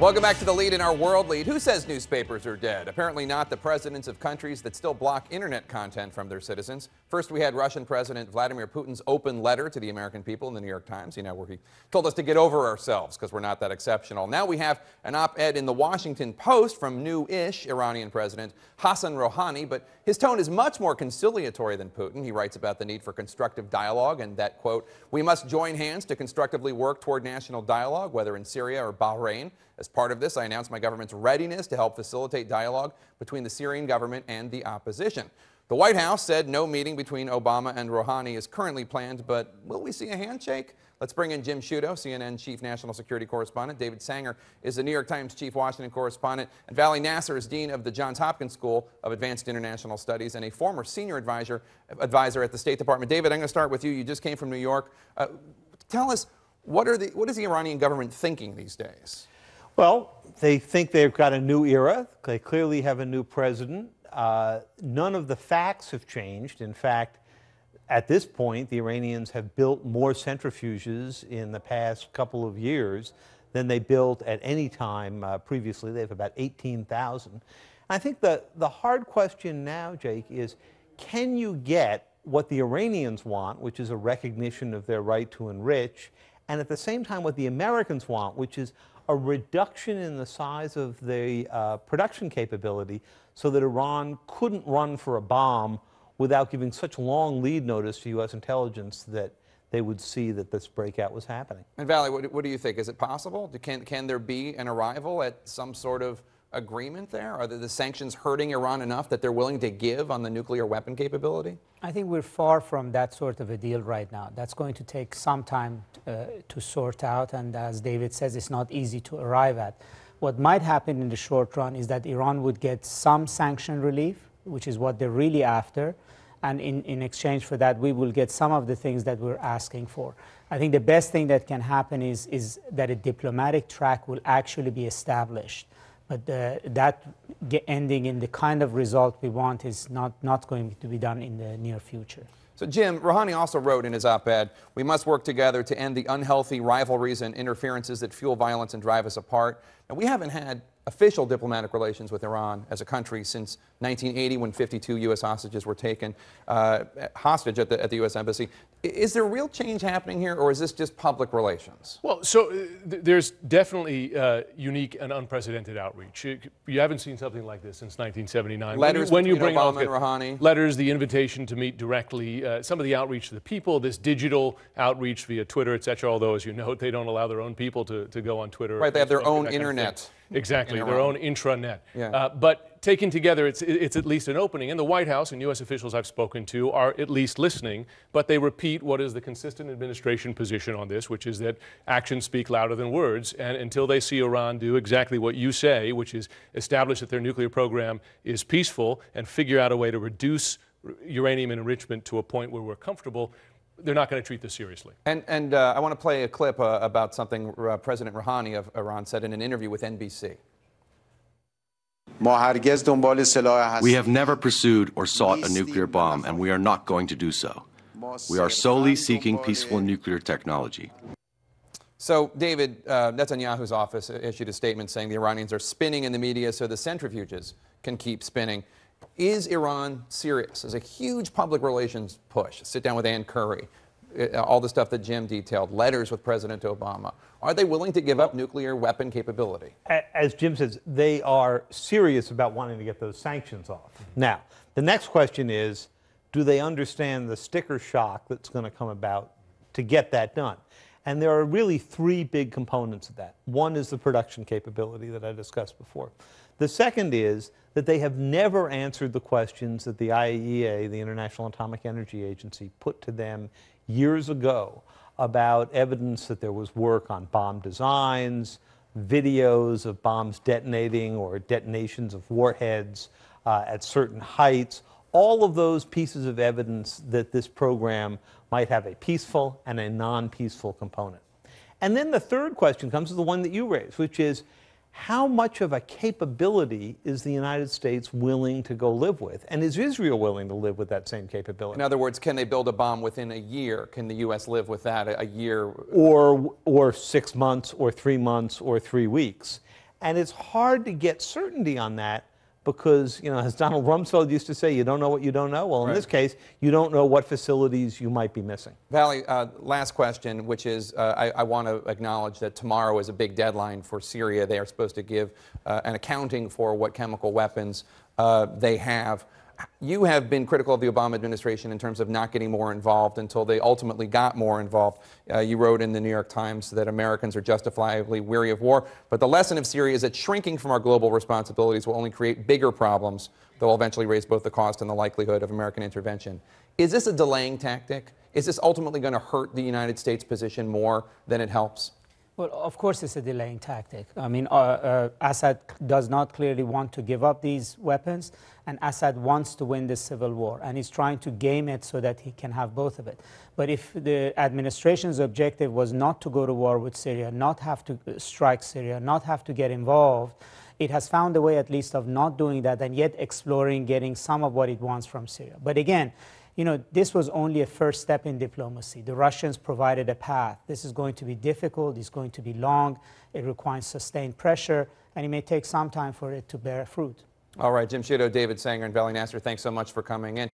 Welcome back to The Lead in our World Lead. Who says newspapers are dead? Apparently not the presidents of countries that still block internet content from their citizens. First, we had Russian President Vladimir Putin's open letter to the American people in the New York Times, where he told us to get over ourselves because we're not that exceptional. Now we have an op-ed in the Washington Post from new-ish Iranian President Hassan Rouhani, but his tone is much more conciliatory than Putin. He writes about the need for constructive dialogue and that, quote, "We must join hands to constructively work toward national dialogue, whether in Syria or Bahrain. As part of this, I announced my government's readiness to help facilitate dialogue between the Syrian government and the opposition." The White House said no meeting between Obama and Rouhani is currently planned, but will we see a handshake? Let's bring in Jim Sciutto, CNN Chief National Security Correspondent. David Sanger is the New York Times Chief Washington Correspondent. And Vali Nasser is Dean of the Johns Hopkins School of Advanced International Studies and a former senior advisor at the State Department. David, I'm going to start with you. You just came from New York. Tell us, what is the Iranian government thinking these days? Well, they think they've got a new era. They clearly have a new president. None of the facts have changed. In fact, at this point, the Iranians have built more centrifuges in the past couple of years than they built at any time previously. They have about 18,000. I think the hard question now, Jake, is can you get what the Iranians want, which is a recognition of their right to enrich, and at the same time what the Americans want, which is a reduction in the size of the production capability so that Iran couldn't run for a bomb without giving such long lead notice to U.S. intelligence that they would see that this breakout was happening. And Vali, what do you think? Is it possible? Can there be an arrival at some sort of agreement there? Are the sanctions hurting Iran enough that they're willing to give on the nuclear weapon capability? I think we're far from that sort of a deal right now. That's going to take some time to sort out, and as David says, it's not easy to arrive at. What might happen in the short run is that Iran would get some sanction relief, which is what they're really after, and in exchange for that, we will get some of the things that we're asking for. I think the best thing that can happen is that a diplomatic track will actually be established. But that ending in the kind of result we want is not going to be done in the near future. So, Jim, Rouhani also wrote in his op-ed, "We must work together to end the unhealthy rivalries and interferences that fuel violence and drive us apart." Now, we haven't had official diplomatic relations with Iran as a country since 1980 when 52 U.S. hostages were taken hostage at the U.S. Embassy. Is there real change happening here, or is this just public relations? Well, so there's definitely unique and unprecedented outreach. You haven't seen something like this since 1979. Letters when you between bring Obama and Rouhani. Letters, the invitation to meet directly, some of the outreach to the people, this digital outreach via Twitter, et cetera, although, as you know, they don't allow their own people to go on Twitter. Right, they have their own internet. Exactly, their own intranet. Yeah. But taken together, it's at least an opening. And the White House and U.S. officials I've spoken to are at least listening, but they repeat what is the consistent administration position on this, which is that actions speak louder than words. And until they see Iran do exactly what you say, which is establish that their nuclear program is peaceful and figure out a way to reduce uranium enrichment to a point where we're comfortable, they're not going to treat this seriously. And I want to play a clip about something President Rouhani of Iran said in an interview with NBC. We have never pursued or sought a nuclear bomb, and we are not going to do so. We are solely seeking peaceful nuclear technology. So, David, Netanyahu's office issued a statement saying the Iranians are spinning in the media so the centrifuges can keep spinning. Is Iran serious? There's a huge public relations push. Sit down with Ann Curry, all the stuff that Jim detailed, letters with President Obama. Are they willing to give up nuclear weapon capability? As Jim says, they are serious about wanting to get those sanctions off. Now, the next question is, do they understand the sticker shock that's going to come about to get that done? And there are really three big components of that. One is the production capability that I discussed before. The second is that they have never answered the questions that the IAEA, the International Atomic Energy Agency, put to them years ago about evidence that there was work on bomb designs, videos of bombs detonating or detonations of warheads at certain heights, all of those pieces of evidence that this program might have a peaceful and a non-peaceful component. And then the third question comes to the one that you raised, which is, how much of a capability is the United States willing to go live with? And is Israel willing to live with that same capability? In other words, can they build a bomb within a year? Can the U.S. live with that a year? Or 6 months, or 3 months, or 3 weeks? And it's hard to get certainty on that because, as Donald Rumsfeld used to say, you don't know what you don't know. Well, in this case, you don't know what facilities you might be missing. Valley, last question, which is I want to acknowledge that tomorrow is a big deadline for Syria. They are supposed to give an accounting for what chemical weapons they have. You have been critical of the Obama administration in terms of not getting more involved until they ultimately got more involved. You wrote in the New York Times that Americans are justifiably weary of war, but the lesson of Syria is that shrinking from our global responsibilities will only create bigger problems that will eventually raise both the cost and the likelihood of American intervention. Is this a delaying tactic? Is this ultimately going to hurt the United States position more than it helps? Well, of course it's a delaying tactic. I mean, Assad does not clearly want to give up these weapons, and Assad wants to win this civil war, and he's trying to game it so that he can have both of it. But if the administration's objective was not to go to war with Syria, not have to strike Syria, not have to get involved, it has found a way at least of not doing that and yet exploring getting some of what it wants from Syria. But again, this was only a first step in diplomacy. The Russians provided a path. This is going to be difficult. It's going to be long. It requires sustained pressure, and it may take some time for it to bear fruit. All right, Jim Sciutto, David Sanger, and Valley Nasser, thanks so much for coming in.